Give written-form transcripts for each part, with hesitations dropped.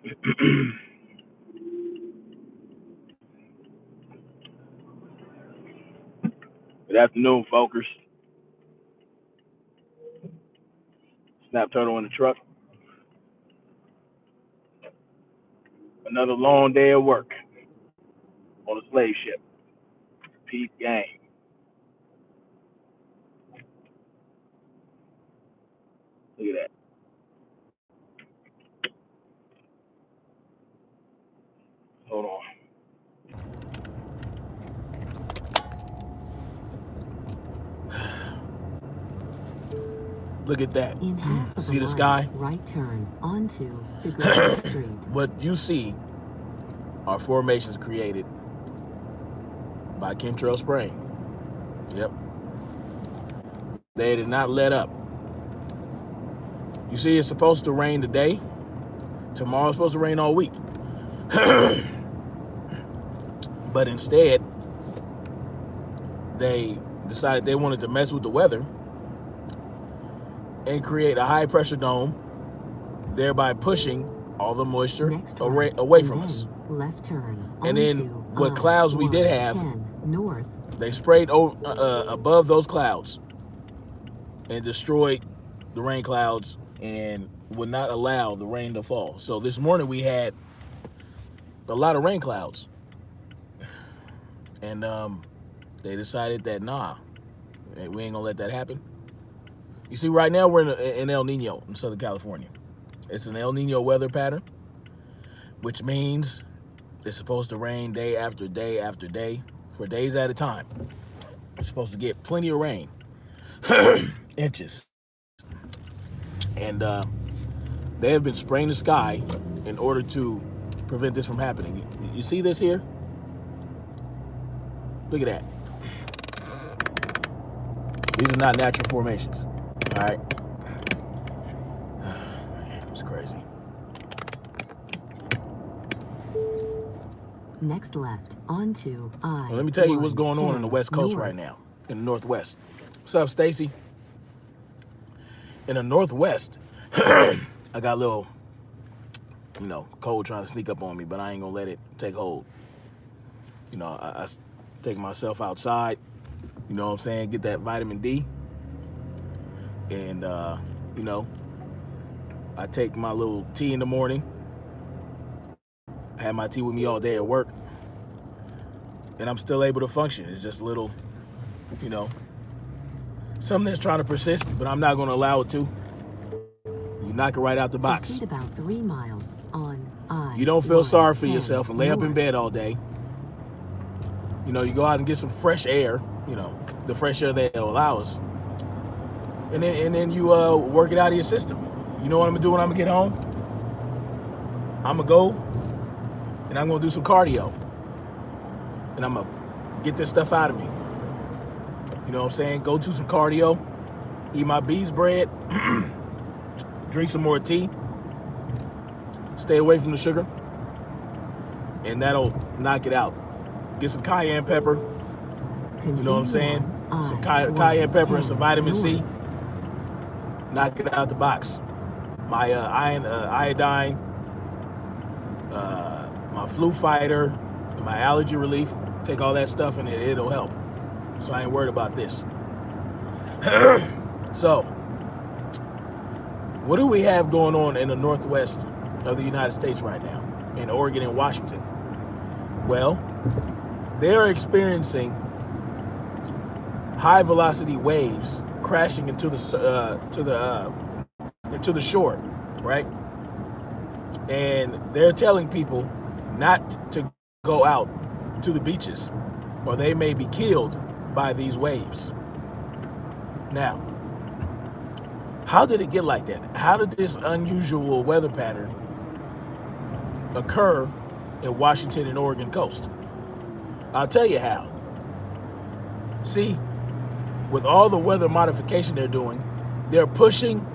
Good afternoon, folkers. Snap Turtle in the truck. Another long day of work on a slave ship. Peace gang. Look at that. Hold on. Look at that. See the sky? Right turn onto the Grand Street. What you see are formations created by Chemtrail spraying. Yep. They did not let up. You see, it's supposed to rain today. Tomorrow's supposed to rain all week. But instead, they decided they wanted to mess with the weather and create a high pressure dome, thereby pushing all the moisture away from us. Left turn. And then what clouds we did have, north. They sprayed above those clouds and destroyed the rain clouds and would not allow the rain to fall. So this morning we had a lot of rain clouds. And they decided that, nah, we ain't gonna let that happen. You see, right now we're in El Nino in Southern California. It's an El Nino weather pattern, which means it's supposed to rain day after day after day for days at a time. We're supposed to get plenty of rain, inches. And they have been spraying the sky in order to prevent this from happening. You see this here? Look at that. These are not natural formations. All right. Man, it's crazy. Next left onto I. Well, let me tell you what's going on the West Coast right now, in the Northwest. What's up, Stacy? In the Northwest, I got a little, cold trying to sneak up on me, but I ain't gonna let it take hold. I take myself outside, you know what I'm saying, get that vitamin D. And, I take my little tea in the morning. I had my tea with me all day at work. And I'm still able to function. It's just a little, something that's trying to persist, but I'm not going to allow it to. You knock it right out the box. About 3 miles on I. You don't feel sorry for yourself and lay up in bed all day. You go out and get some fresh air, the fresh air that they'll allow us. And then you work it out of your system. You know what I'm going to do when I'm going to get home? I'm going to go and I'm going to do some cardio. And I'm going to get this stuff out of me. You know what I'm saying? Go do some cardio, eat my bees bread, drink some more tea, stay away from the sugar, and that'll knock it out. Get some cayenne pepper, you know what I'm saying? Some cayenne pepper and some vitamin C. Knock it out the box. My iodine, my flu fighter, my allergy relief. Take all that stuff and it'll help. So I ain't worried about this. So, what do we have going on in the Northwest of the United States right now, in Oregon and Washington? Well, they're experiencing high velocity waves crashing into the shore, right? And they're telling people not to go out to the beaches, or they may be killed by these waves. Now, how did it get like that? How did this unusual weather pattern occur in Washington and Oregon coast? I'll tell you how. See, with all the weather modification they're doing, they're pushing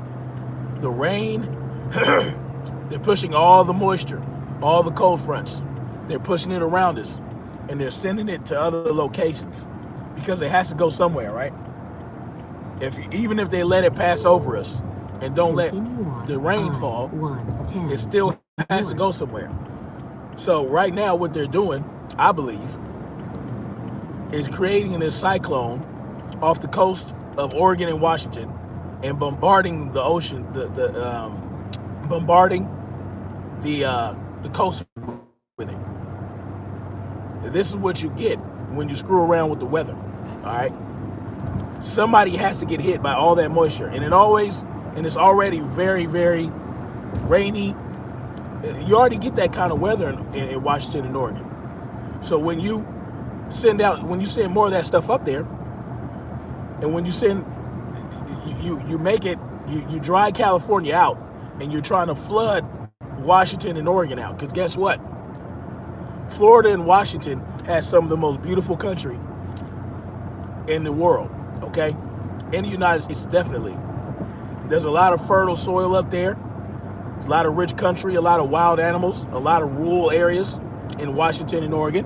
the rain, they're pushing all the moisture, all the cold fronts. They're pushing it around us, and they're sending it to other locations because it has to go somewhere, right? Even if they let it pass over us and don't let the rain fall, it still has to go somewhere. So right now what they're doing, I believe, is creating this cyclone off the coast of Oregon and Washington and bombarding the ocean, bombarding the coast with it. This is what you get when you screw around with the weather. All right, somebody has to get hit by all that moisture, and it's already very, very rainy. You already get that kind of weather in Washington and Oregon. So when you send more of that stuff up there, and when you send, you dry California out, and you're trying to flood Washington and Oregon out. Because guess what? Florida and Washington has some of the most beautiful country in the world, okay? In the United States, definitely. There's a lot of fertile soil up there. There's a lot of rich country, a lot of wild animals, a lot of rural areas in Washington and Oregon.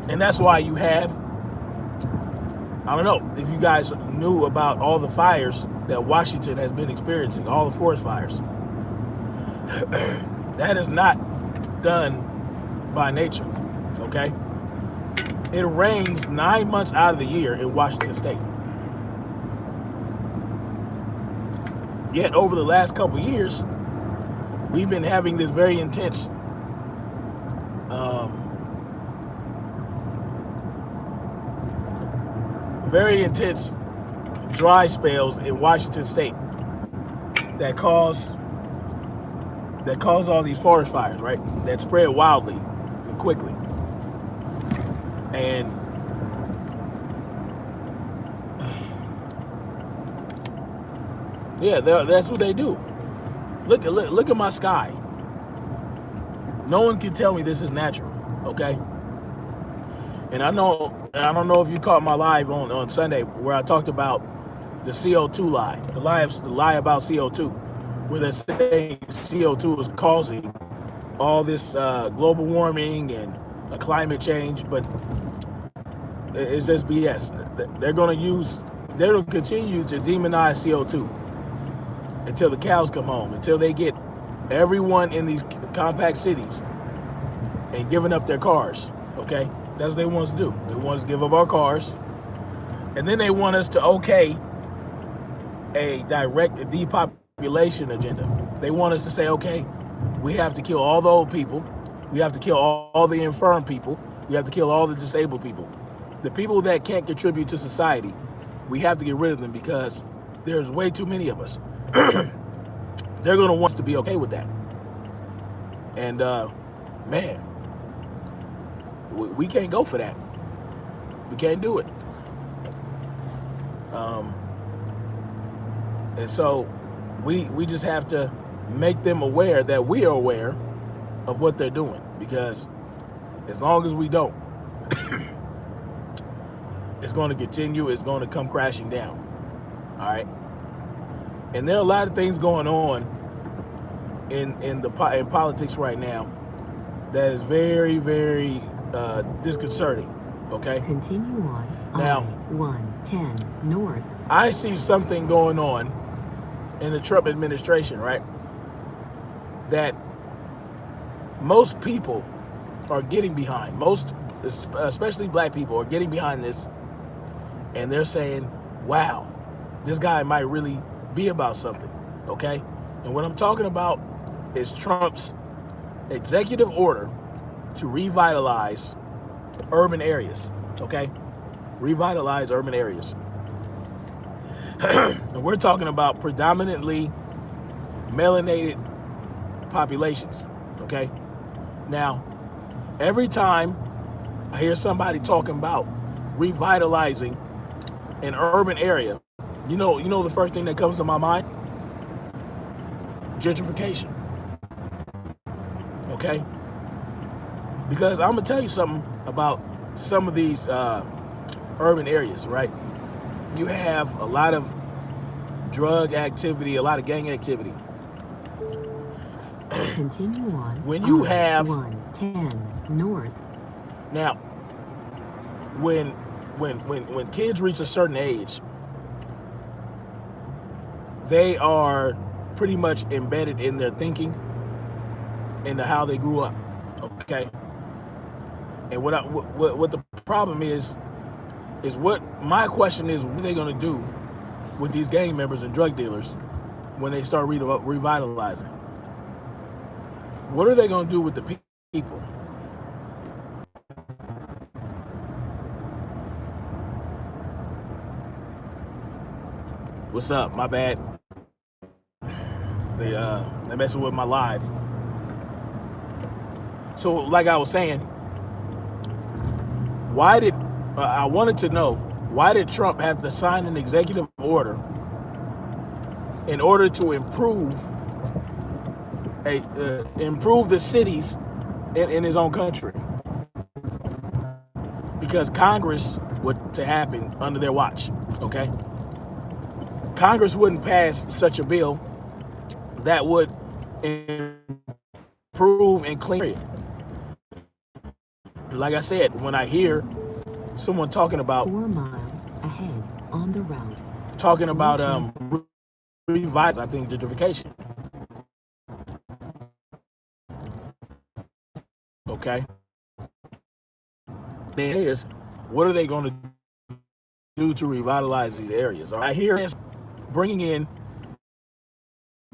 And that's why you have, I don't know if you guys knew about all the fires that Washington has been experiencing, all the forest fires. That is not done by nature, okay? It rains 9 months out of the year in Washington State. Yet over the last couple years, we've been having this very intense dry spells in Washington State that cause all these forest fires, right? That spread wildly and quickly. And yeah, that's what they do. Look at my sky. No one can tell me this is natural, okay? And I don't know if you caught my live on Sunday where I talked about the CO2 lie, the lie about CO2, where they're saying CO2 is causing all this global warming and climate change, but it's just BS. They're going to continue to demonize CO2 until the cows come home, until they get everyone in these compact cities and giving up their cars, okay? That's what they want us to do. They want us to give up our cars, and then they want us to okay a direct depopulation agenda. They want us to say, okay, we have to kill all the old people, we have to kill all the infirm people, we have to kill all the disabled people. The people that can't contribute to society, we have to get rid of them because there's way too many of us. They're going to want us to be okay with that. And man, we can't go for that. We can't do it. And so we just have to make them aware that we are aware of what they're doing, because as long as we don't, it's going to continue. It's going to come crashing down. All right. And there are a lot of things going on in politics right now that is very, very disconcerting. Okay. Continue on. Now, 110 north. I see something going on in the Trump administration, right? That most people are getting behind. Most, especially black people, are getting behind this, and they're saying, "Wow, this guy might really be about something." Okay? And what I'm talking about is Trump's executive order to revitalize urban areas. Okay? Revitalize urban areas. And we're talking about predominantly melanated populations. Okay? Now, every time I hear somebody talking about revitalizing an urban area, you know the first thing that comes to my mind? Gentrification. Okay? Because I'm gonna tell you something about some of these urban areas, right? You have a lot of drug activity, a lot of gang activity. Continue on. When you have 110 north. Now, when kids reach a certain age, they are pretty much embedded in their thinking, into how they grew up. Okay. And what the problem is what my question is: what are they going to do with these gang members and drug dealers when they start revitalizing? What are they going to do with the people? What's up? My bad. They messing with my live. So, like I was saying, I wanted to know, why did Trump have to sign an executive order in order to improve the cities in his own country? Because Congress would to happen under their watch. Okay, Congress wouldn't pass such a bill that would improve and clean it. Like I said, when I hear someone talking about 4 miles ahead on the route, talking about revival, I think gentrification. Okay. Then is, what are they going to do to revitalize these areas? I hear this bringing in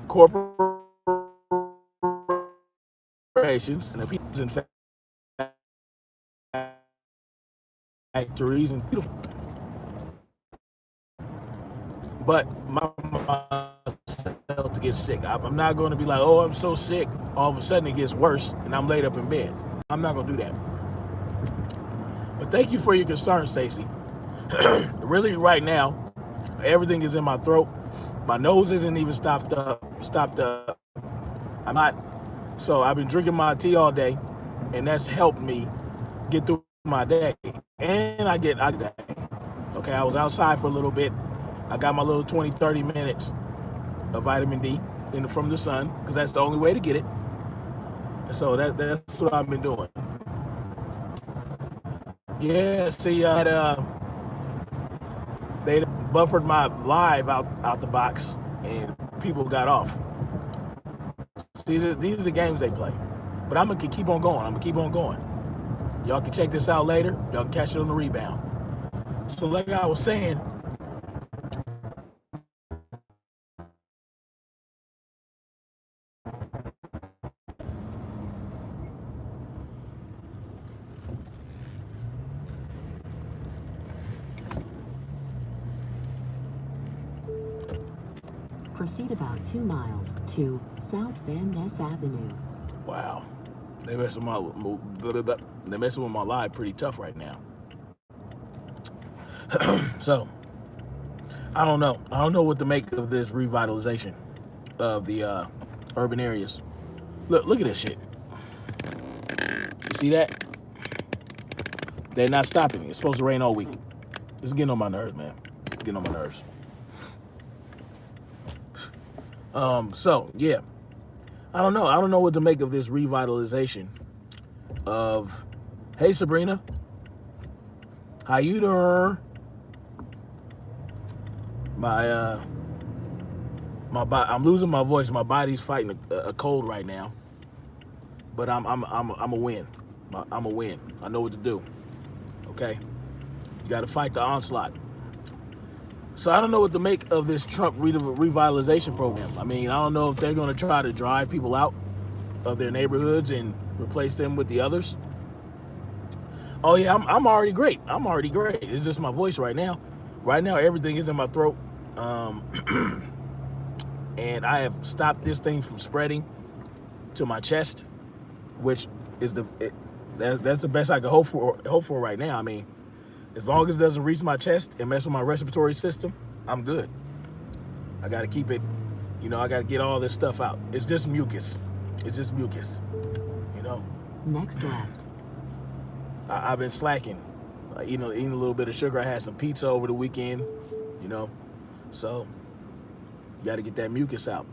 corporations and the people in factories and beautiful. But my myself to get sick. I'm not going to be like, oh, I'm so sick. All of a sudden it gets worse and I'm laid up in bed. I'm not going to do that. But thank you for your concern, Stacey. Really, right now, everything is in my throat. My nose isn't even stopped up. I'm not. So I've been drinking my tea all day, and that's helped me get through my day. And I get okay, I was outside for a little bit. I got my little 20-30 minutes of vitamin D from the sun, because that's the only way to get it. So that's what I've been doing. Yeah, see, they buffered my live out the box, and people got off. See, these are the games they play. But I'm gonna keep on going. Y'all can check this out later. Y'all can catch it on the rebound. So like I was saying, proceed about 2 miles to South Van Ness Avenue. wow, they're messing with my live pretty tough right now. So I don't know what to make of this revitalization of the urban areas. Look at this shit. You see that? They're not stopping. It's supposed to rain all week. This is getting on my nerves, man. It's getting on my nerves. So yeah, I don't know what to make of this revitalization of, hey Sabrina, how you doing? I'm losing my voice. My body's fighting a cold right now, but I'm a win. I'm a win. I know what to do. Okay, you got to fight the onslaught. So I don't know what to make of this Trump revitalization program. I mean, I don't know if they're going to try to drive people out of their neighborhoods and replace them with the others. Oh yeah, I'm already great. It's just my voice right now. Right now, everything is in my throat. And I have stopped this thing from spreading to my chest, which is that's the best I can hope for right now. I mean, as long as it doesn't reach my chest and mess with my respiratory system, I'm good. I got to keep it, I got to get all this stuff out. It's just mucus. Next left. I've been slacking, eating a little bit of sugar. I had some pizza over the weekend, so you got to get that mucus out.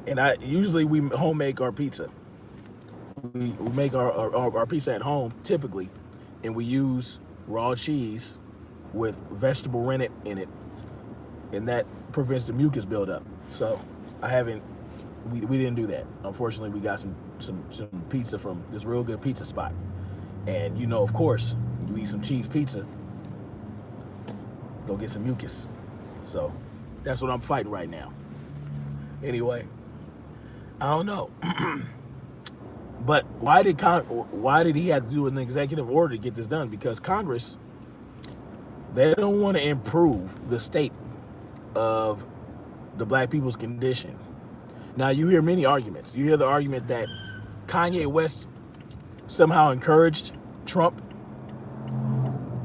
And usually we home make our pizza. We make our pizza at home typically, and we use raw cheese with vegetable rennet in it, and that prevents the mucus buildup. So I haven't. We didn't do that. Unfortunately, we got some pizza from this real good pizza spot, and you know, of course, you eat some cheese pizza, go get some mucus. So that's what I'm fighting right now. Anyway, I don't know. But why did he have to do an executive order to get this done? Because Congress, they don't want to improve the state of the black people's condition. Now, you hear many arguments. You hear the argument that Kanye West somehow encouraged Trump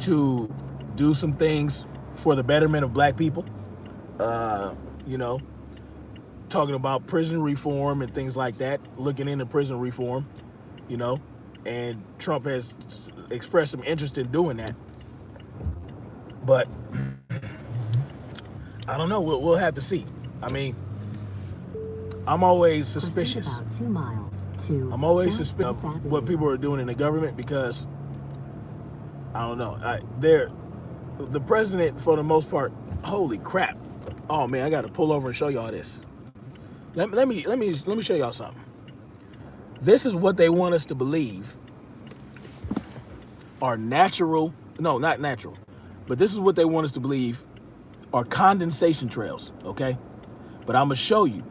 to do some things for the betterment of black people. You know, talking about prison reform and things like that, looking into prison reform, you know, and Trump has expressed some interest in doing that. But I don't know. We'll have to see. I mean, I'm always suspicious. About 2 miles to I'm always South suspicious Avenue. of what people are doing in the government because I don't know. The president, for the most part, holy crap. Oh man, I got to pull over and show y'all this. Let me show y'all something. This is what they want us to believe are natural. No, not natural. But this is what they want us to believe are condensation trails, okay? But I'm going to show you.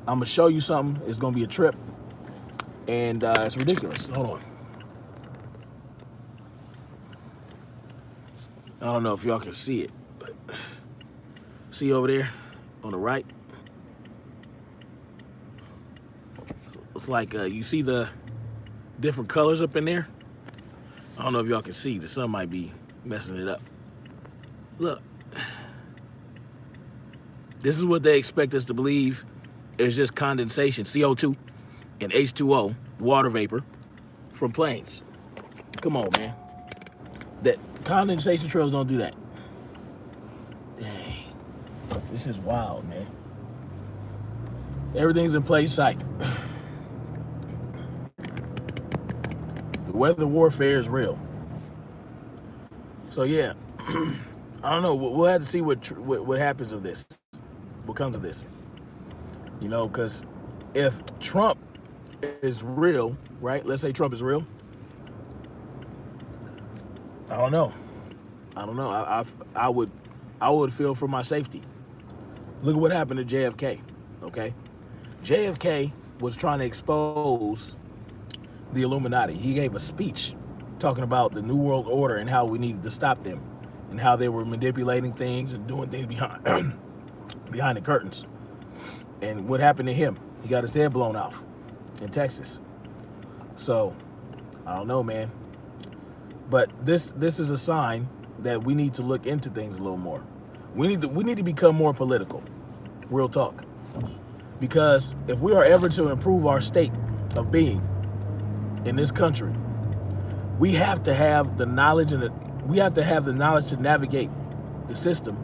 I'm going to show you something. It's going to be a trip. And it's ridiculous. Hold on. I don't know if y'all can see it. But see over there on the right? It's like you see the different colors up in there? I don't know if y'all can see. The sun might be messing it up. Look. This is what they expect us to believe is just condensation, CO2 and H2O, water vapor, from planes. Come on, man. That condensation trails don't do that. Dang. This is wild, man. Everything's in plain sight. The weather warfare is real. So yeah, I don't know. We'll have to see what happens of this. What comes of this? You know, because if Trump is real, right? Let's say Trump is real. I don't know. I would feel for my safety. Look at what happened to JFK. Okay, JFK was trying to expose the Illuminati. He gave a speech talking about the New World Order and how we needed to stop them and how they were manipulating things and doing things behind the curtains. And what happened to him? He got his head blown off in Texas. So, I don't know, man. But this is a sign that we need to look into things a little more. We need to become more political. Real talk. Because if we are ever to improve our state of being in this country, we have to have the knowledge to navigate the system,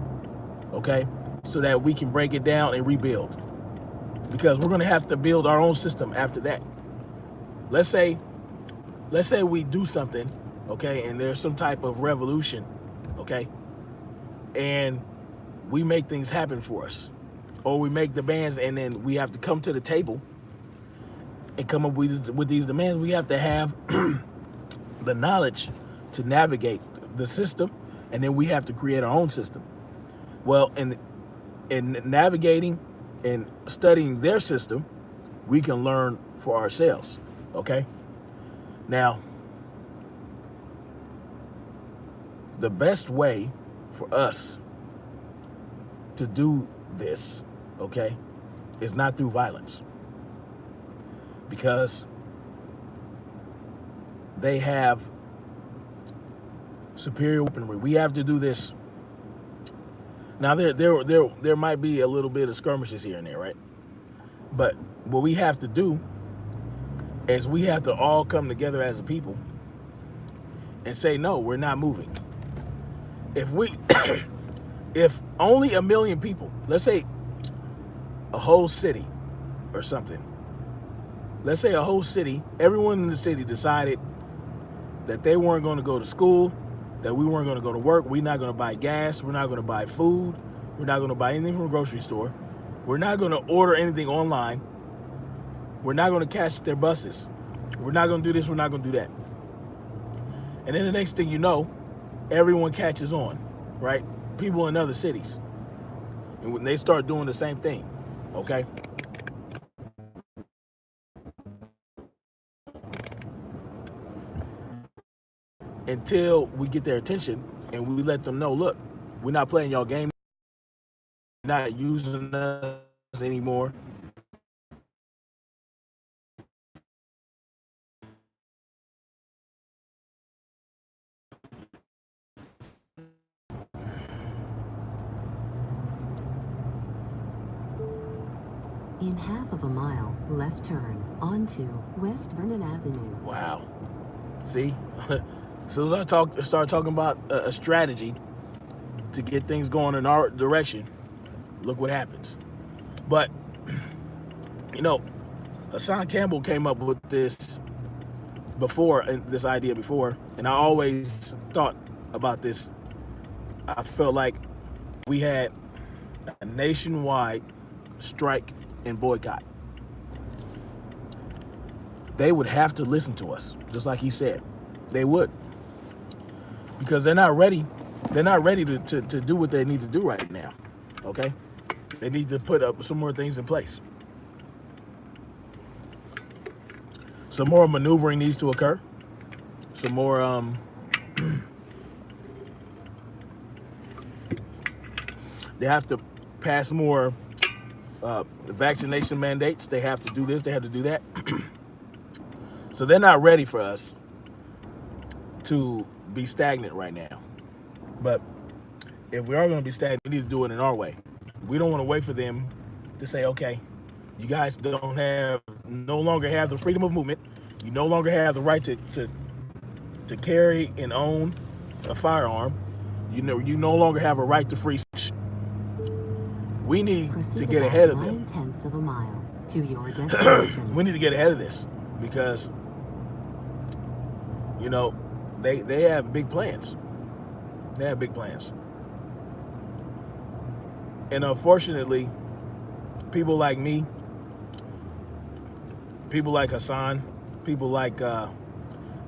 okay? So that we can break it down and rebuild. Because we're going to have to build our own system after that. Let's say we do something, okay, and there's some type of revolution, okay, and we make things happen for us, or we make demands, and then we have to come to the table and come up with these demands. We have to have the knowledge to navigate the system, and then we have to create our own system. Well, in navigating and studying their system, we can learn for ourselves, okay? Now, the best way for us to do this, okay, is not through violence. Because they have superior weaponry. We have to do this. Now there might be a little bit of skirmishes here and there, right? But what we have to do is we have to all come together as a people and say, no, we're not moving. If only 1 million people, let's say a whole city or something, let's say a whole city, everyone in the city decided that they weren't going to go to school, that we weren't going to go to work, we're not going to buy gas, we're not going to buy food, we're not going to buy anything from a grocery store, We're not going to order anything online. We're not going to catch their buses. We're not going to do this. We're not going to do that. And then the next thing you know, everyone catches on, right? People in other cities. And when they start doing the same thing, okay? Until we get their attention and we let them know, look, we're not playing y'all game. You're not using us anymore. In half of a mile, left turn onto West Vernon Avenue. Wow. See? So as I start talking about a strategy to get things going in our direction, look what happens. But, you know, Hassan Campbell came up with this idea before, and I always thought about this. I felt like we had a nationwide strike and boycott. They would have to listen to us, just like he said. They would. Because they're not ready. They're not ready to do what they need to do right now. Okay? They need to put up some more things in place. Some more maneuvering needs to occur. Some more they have to pass more vaccination mandates. They have to do this, they have to do that. So they're not ready for us to be stagnant right now. But if we are going to be stagnant, we need to do it in our way. We don't want to wait for them to say, okay, you guys no longer have the freedom of movement. You no longer have the right to carry and own a firearm. You no longer have a right to free speech. We need to get ahead of them. 9/10 of a mile to your destination. We need to get ahead of this because, you know, they have big plans. They have big plans. And unfortunately, people like me, people like Hassan, people like,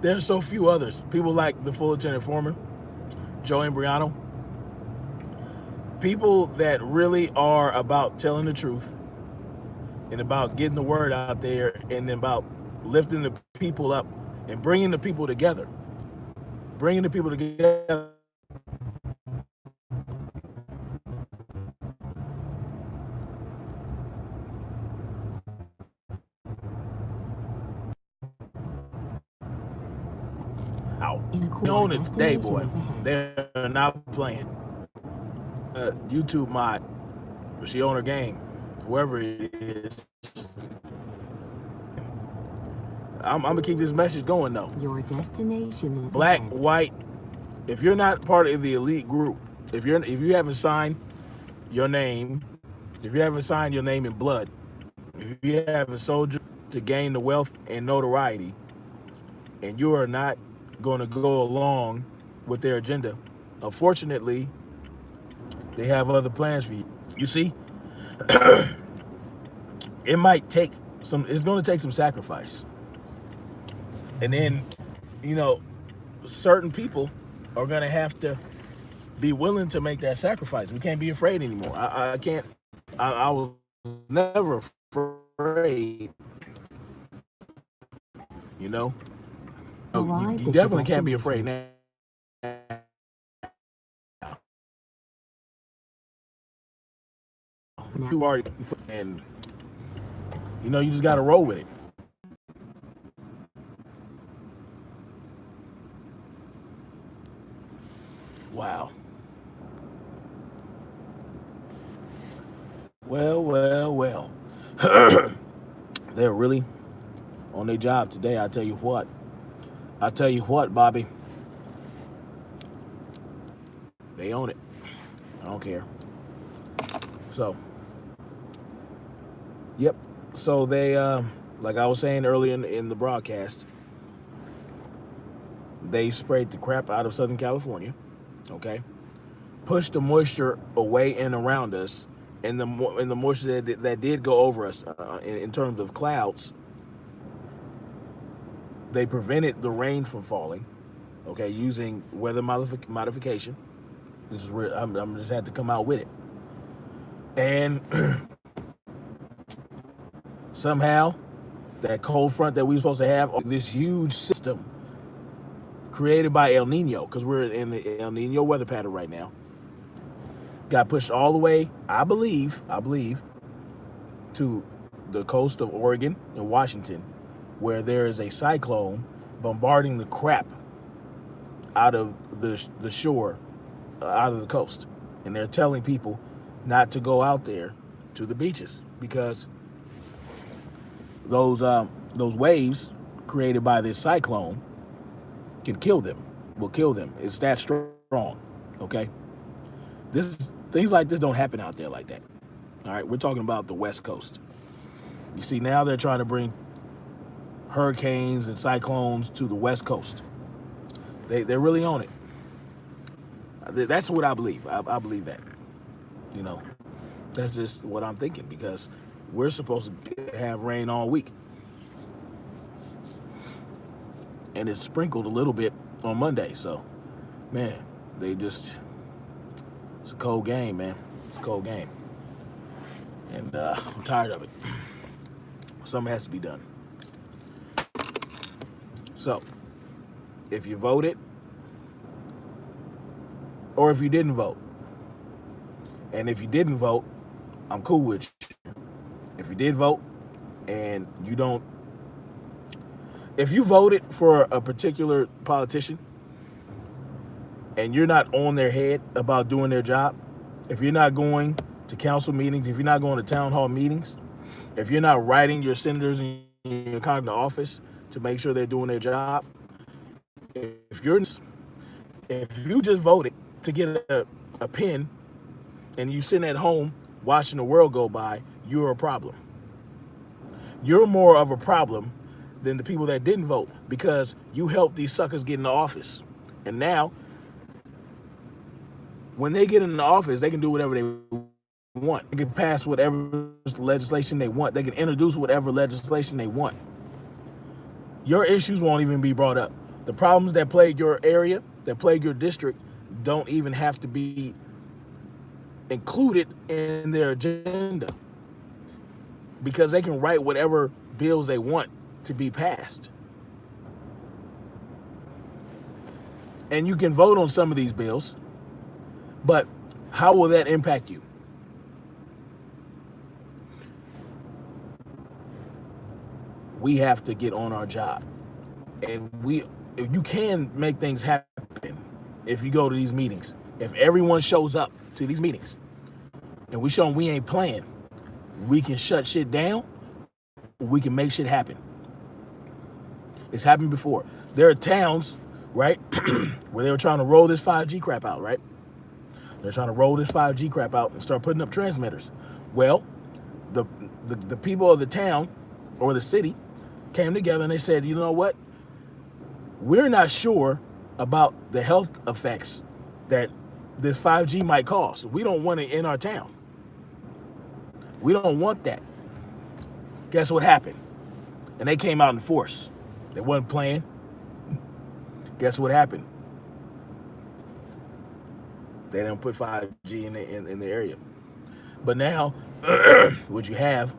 there's so few others. People like the Fullerton Informer, Joe Imbriano. People that really are about telling the truth and about getting the word out there and about lifting the people up and bringing the people together. Bringing the people together. They own it today, boy. They're not playing. YouTube mod, but she own her game. Whoever it is. I'm gonna keep this message going though. Your destination is black, ahead. white. If you're not part of the elite group, if you haven't signed your name, if you haven't signed your name in blood, if you haven't soldiered to gain the wealth and notoriety, and you are not going to go along with their agenda, unfortunately, they have other plans for you. You see, it's going to take some sacrifice. And then, you know, certain people are going to have to be willing to make that sacrifice. We can't be afraid anymore. I was never afraid, you know. You definitely can't be afraid now. You already, and you know, you just got to roll with it. Wow. Well. They're really on their job today. I tell you what, Bobby. They own it. I don't care. So, yep. So they, like I was saying earlier in the broadcast, they sprayed the crap out of Southern California, okay? Pushed the moisture away and around us and the moisture that did go over us in terms of clouds, they prevented the rain from falling. Okay, using weather modification. This is where I'm just had to come out with it. And somehow, that cold front that we were supposed to have, this huge system created by El Nino, because we're in the El Nino weather pattern right now, got pushed all the way, I believe, to the coast of Oregon and Washington, where there is a cyclone bombarding the crap out of the shore, out of the coast. And they're telling people not to go out there to the beaches because those waves created by this cyclone will kill them. It's that strong, okay? Things like this don't happen out there like that. All right, we're talking about the West Coast. You see, now they're trying to bring hurricanes and cyclones to the West Coast. They're really on it. That's what I believe. I believe that. You know, that's just what I'm thinking, because we're supposed to have rain all week. And it's sprinkled a little bit on Monday. So, man, it's a cold game, man. It's a cold game. And I'm tired of it. Something has to be done. So, if you voted, or if you didn't vote, and if you didn't vote, I'm cool with you. If you did vote and you don't, if you voted for a particular politician and you're not on their head about doing their job, if you're not going to council meetings, if you're not going to town hall meetings, if you're not writing your senators in your congressional office to make sure they're doing their job, if you just voted to get a pen and you sitting at home watching the world go by, you're a problem. You're more of a problem than the people that didn't vote, because you helped these suckers get into office. And now, when they get into office, they can do whatever they want. They can pass whatever legislation they want. They can introduce whatever legislation they want. Your issues won't even be brought up. The problems that plague your area, that plague your district, don't even have to be included in their agenda, because they can write whatever bills they want to be passed. And you can vote on some of these bills, but how will that impact you? We have to get on our job. And you can make things happen if you go to these meetings. If everyone shows up to these meetings and we show them we ain't playing, we can shut shit down, we can make shit happen. It's happened before. There are towns, right, where they were trying to roll this 5G crap out, right? They're trying to roll this 5G crap out and start putting up transmitters. Well, the people of the town or the city came together and they said, you know what? We're not sure about the health effects that this 5G might cause. We don't want it in our town. We don't want that. Guess what happened? And they came out in force. They wasn't playing. Guess what happened? They didn't put 5G in the area. But now, what you have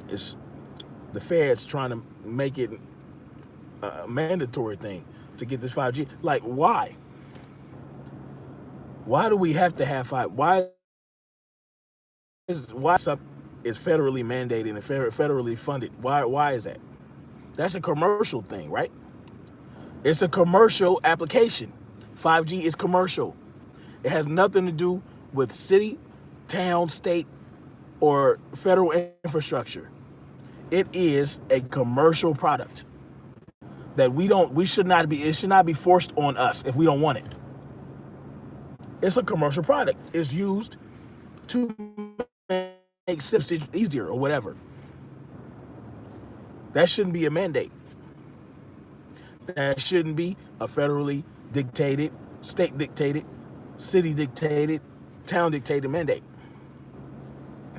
is the feds trying to make it a mandatory thing to get this 5G. Like, why? Why do we have to have 5? Why something is federally mandated and federally funded? Why is that? That's a commercial thing, right? It's a commercial application. 5G is commercial. It has nothing to do with city, town, state, or federal infrastructure. It is a commercial product that it should not be forced on us if we don't want it. It's a commercial product. It's used to make citizens easier or whatever. That shouldn't be a mandate. That shouldn't be a federally dictated, state dictated, city dictated, town dictated mandate.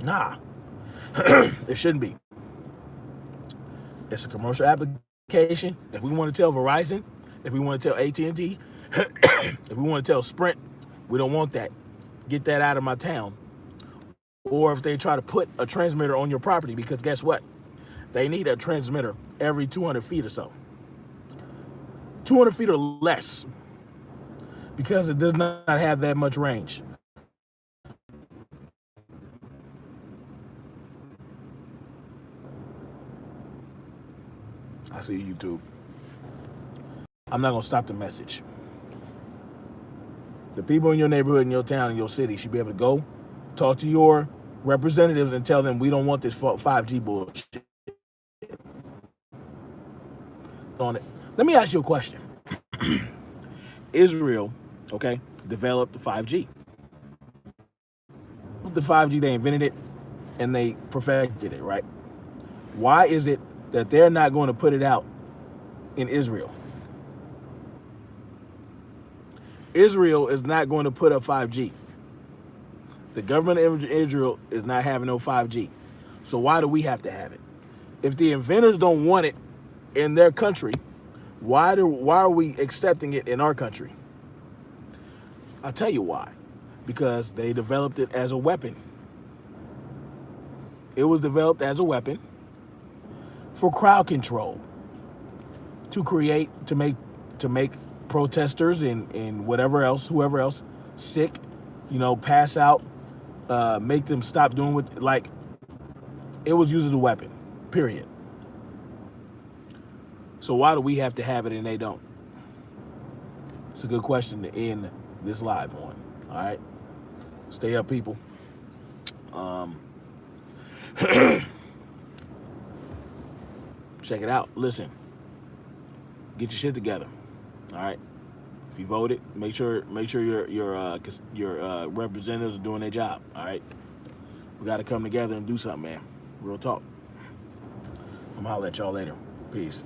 Nah, it shouldn't be. It's a commercial application. If we want to tell Verizon, if we want to tell AT&T, if we want to tell Sprint, we don't want that. Get that out of my town. Or if they try to put a transmitter on your property, because guess what? They need a transmitter every 200 feet or so. 200 feet or less, because it does not have that much range. I see YouTube. I'm not going to stop the message. The people in your neighborhood, in your town, in your city should be able to go talk to your representatives and tell them we don't want this 5G bullshit on it. Let me ask you a question. Israel, okay, developed the 5G. The 5G, they invented it and they perfected it, right? Why is it that they're not going to put it out in Israel? Israel is not going to put up 5G. The government of Israel is not having no 5G. So why do we have to have it? If the inventors don't want it in their country, why are we accepting it in our country? I'll tell you why. Because they developed it as a weapon. It was developed as a weapon for crowd control, to make protesters and whoever else sick, pass out, make them stop doing what, like, it was used as a weapon, period. So why do we have to have it and they don't? It's a good question to end this live on. All right, stay up, people. Check it out. Listen, get your shit together. All right. If you voted, make sure your representatives are doing their job. All right. We got to come together and do something, man. Real talk. I'm gonna holler at y'all later. Peace.